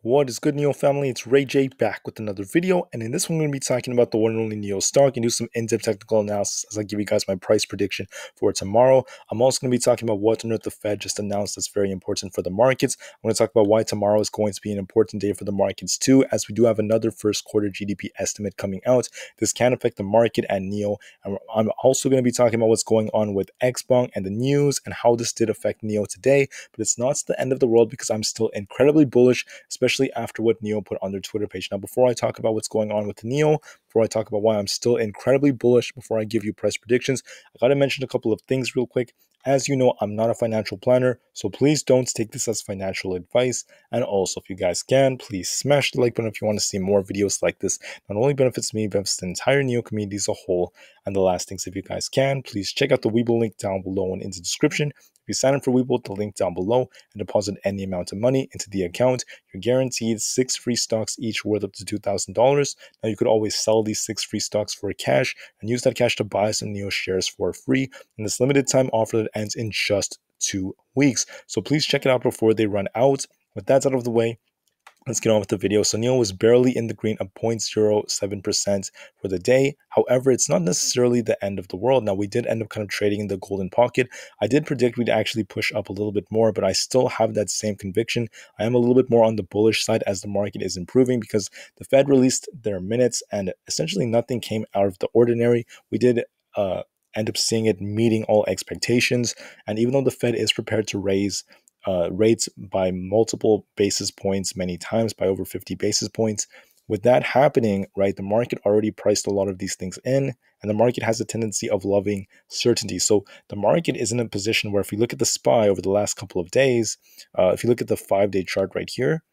What is good, Neo family? It's Ray J back with another video, and in this one, I'm going to be talking about the one and only Neo stock and do some in-depth technical analysis as I give you guys my price prediction for tomorrow. I'm also going to be talking about what on earth the Fed just announced that's very important for the markets. I'm going to talk about why tomorrow is going to be an important day for the markets too, as we do have another first quarter GDP estimate coming out. This can affect the market and Neo. And I'm also going to be talking about what's going on with XBONG and the news and how this did affect Neo today. But it's not the end of the world because I'm still incredibly bullish, especially after what Neo put on their Twitter page. Now, before I talk about what's going on with Neo, before I talk about why I'm still incredibly bullish, before I give you price predictions, I got to mention a couple of things real quick. As you know, I'm not a financial planner, so please don't take this as financial advice. And also, if you guys can, please smash the like button if you want to see more videos like this. Not only benefits me, benefits the entire Neo community as a whole. And the last things, if you guys can, please check out the Webull link down below and in the description. If you sign up for Webull, the link down below, and deposit any amount of money into the account, you're guaranteed 6 free stocks, each worth up to $2,000. Now, you could always sell these 6 free stocks for cash and use that cash to buy some Neo shares for free in this limited time offer that ends in just 2 weeks. So please check it out before they run out. With that out of the way, let's get on with the video. So Neo was barely in the green of 0.07% for the day. However, it's not necessarily the end of the world. Now, we did end up kind of trading in the golden pocket. I did predict we'd actually push up a little bit more, but I still have that same conviction. I am a little bit more on the bullish side as the market is improving because the Fed released their minutes and essentially nothing came out of the ordinary. We did end up seeing it meeting all expectations. And even though the Fed is prepared to raise rates by multiple basis points many times, by over 50 basis points. With that happening, right, the market already priced a lot of these things in, and the market has a tendency of loving certainty. So the market is in a position where if you look at the SPY over the last couple of days, if you look at the 5-day chart right here,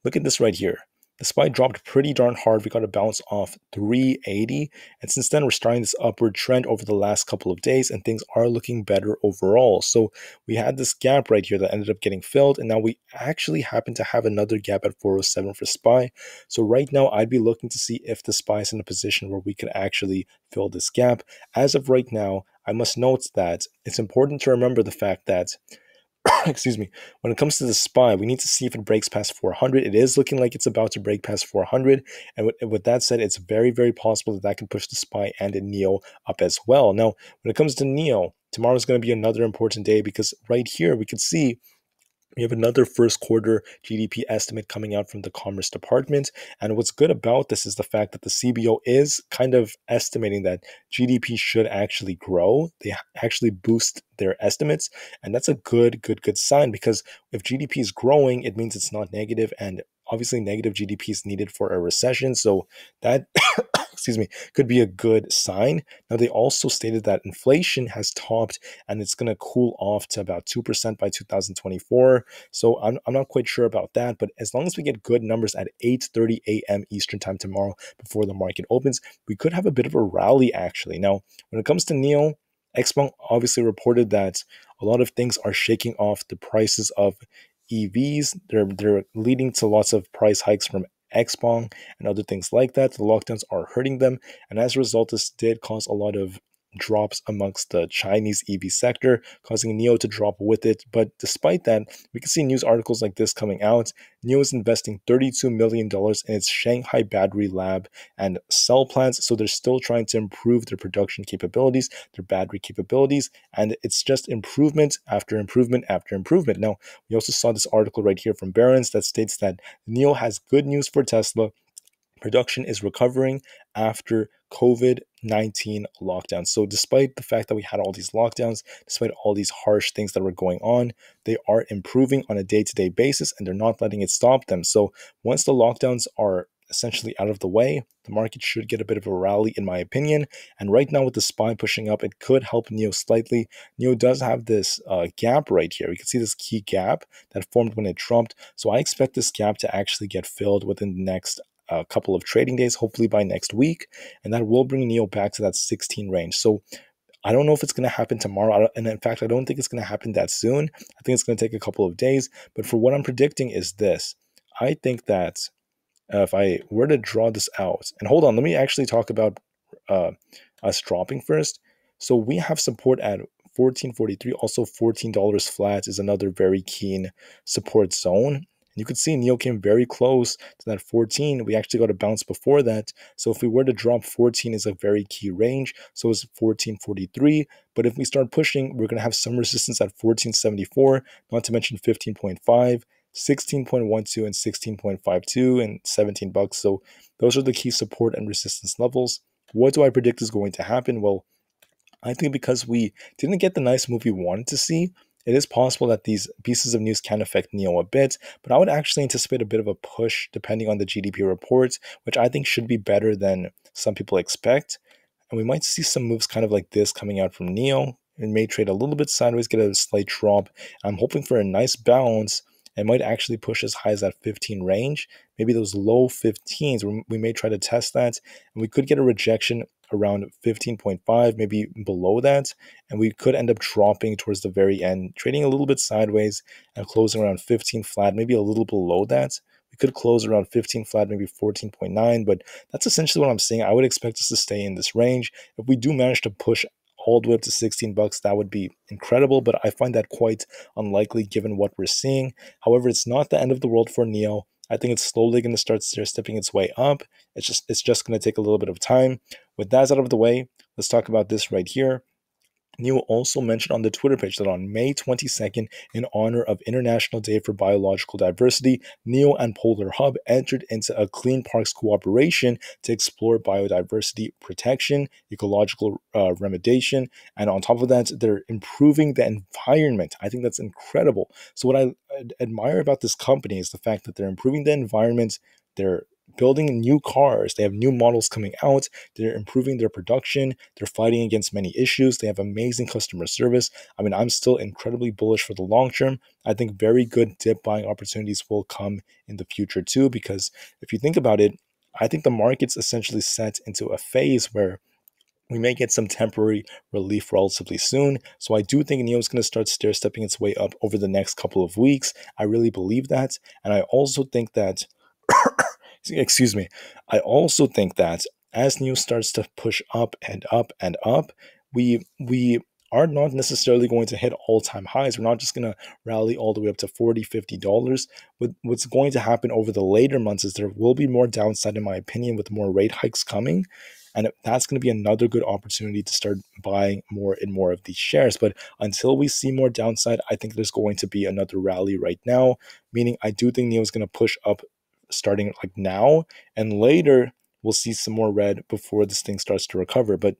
look at this right here. The SPY dropped pretty darn hard. We got a bounce off 380. And since then, we're starting this upward trend over the last couple of days, and things are looking better overall. So we had this gap right here that ended up getting filled. And now we actually happen to have another gap at 407 for SPY. So right now, I'd be looking to see if the SPY is in a position where we could actually fill this gap. As of right now, I must note that it's important to remember the fact that excuse me, when it comes to the SPY, we need to see if it breaks past 400. It is looking like it's about to break past 400. And with that said, it's very, very possible that that can push the SPY and Neo up as well. Now, when it comes to Neo, tomorrow is going to be another important day because right here we could see we have another first quarter GDP estimate coming out from the Commerce Department. And what's good about this is the fact that the CBO is kind of estimating that GDP should actually grow. They actually boost their estimates. And that's a good sign because if GDP is growing, it means it's not negative. And obviously, negative GDP is needed for a recession. So that excuse me, could be a good sign. Now, they also stated that inflation has topped and it's going to cool off to about 2% by 2024. So I'm not quite sure about that, but as long as we get good numbers at 8:30 a.m. Eastern time tomorrow before the market opens, we could have a bit of a rally actually. Now, when it comes to Neo, XBONG obviously reported that a lot of things are shaking off the prices of EVs. They're leading to lots of price hikes from XBONG and other things like that. The lockdowns are hurting them, and as a result, this did cause a lot of drops amongst the Chinese EV sector, causing Neo to drop with it. But despite that, we can see news articles like this coming out. Neo is investing $32 million in its Shanghai battery lab and cell plants, so they're still trying to improve their production capabilities, their battery capabilities, and it's just improvement after improvement after improvement. Now, we also saw this article right here from Barron's that states that Neo has good news for Tesla. Production is recovering after COVID-19 lockdowns. So despite the fact that we had all these lockdowns, despite all these harsh things that were going on, they are improving on a day-to-day basis and they're not letting it stop them. So once the lockdowns are essentially out of the way, the market should get a bit of a rally in my opinion. And right now with the SPY pushing up, it could help Neo slightly. Neo does have this gap right here. You can see this key gap that formed when it trumped. So I expect this gap to actually get filled within the next a couple of trading days, hopefully by next week, and that will bring Neo back to that 16 range. So I don't know if it's going to happen tomorrow, and in fact, I don't think it's going to happen that soon. I think it's going to take a couple of days, but for what I'm predicting is this. I think that if I were to draw this out, and hold on, let me actually talk about us dropping first. So we have support at 14.43, also $14 flat is another very keen support zone. you could see NEO came very close to that 14. We actually got a bounce before that. So if we were to drop 14 is a very key range. So it's 1443. But if we start pushing, we're going to have some resistance at 1474, not to mention 15.5. 16.12 and 16.52 and $17. So those are the key support and resistance levels. What do I predict is going to happen? Well, I think because we didn't get the nice move we wanted to see, it is possible that these pieces of news can affect NEO a bit, but I would actually anticipate a bit of a push depending on the GDP reports, which I think should be better than some people expect. And we might see some moves kind of like this coming out from NEO. It may trade a little bit sideways, get a slight drop. I'm hoping for a nice bounce and might actually push as high as that 15 range. Maybe those low 15s, we may try to test that. And we could get a rejection around 15.5, maybe below that. And we could end up dropping towards the very end, trading a little bit sideways and closing around 15 flat, maybe a little below that. We could close around 15 flat, maybe 14.9, but that's essentially what I'm saying. I would expect us to stay in this range. If we do manage to push all the way up to $16, that would be incredible, but I find that quite unlikely given what we're seeing. However, it's not the end of the world for NEO. I think it's slowly going to start stair-stepping its way up. It's just going to take a little bit of time. With that out of the way, let's talk about this right here. NEO also mentioned on the Twitter page that on May 22nd, in honor of International Day for Biological Diversity, NEO and Polar Hub entered into a Clean Parks cooperation to explore biodiversity protection, ecological remediation, and on top of that, they're improving the environment. I think that's incredible. So what I admire about this company is the fact that they're improving the environment, they're building new cars, they have new models coming out, they're improving their production, they're fighting against many issues, they have amazing customer service. I mean, I'm still incredibly bullish for the long term. I think very good dip buying opportunities will come in the future too, because if you think about it, I think the market's essentially set into a phase where we may get some temporary relief relatively soon. So I do think NEO is going to start stair stepping its way up over the next couple of weeks. I really believe that. And I also think that excuse me, I also think that as NEO starts to push up and up and up, we are not necessarily going to hit all-time highs. We're not just going to rally all the way up to $40, $50. What's going to happen over the later months is there will be more downside, in my opinion, with more rate hikes coming. And that's going to be another good opportunity to start buying more and more of these shares. But until we see more downside, I think there's going to be another rally right now, meaning I do think NEO is going to push up starting like now, and later we'll see some more red before this thing starts to recover. But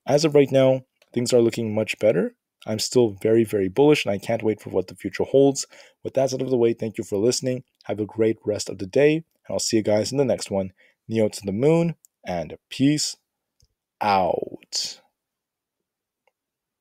as of right now, things are looking much better. I'm still very, very bullish, and I can't wait for what the future holds. With that out of the way, thank you for listening. Have a great rest of the day, and I'll see you guys in the next one. NEO to the moon, and peace out.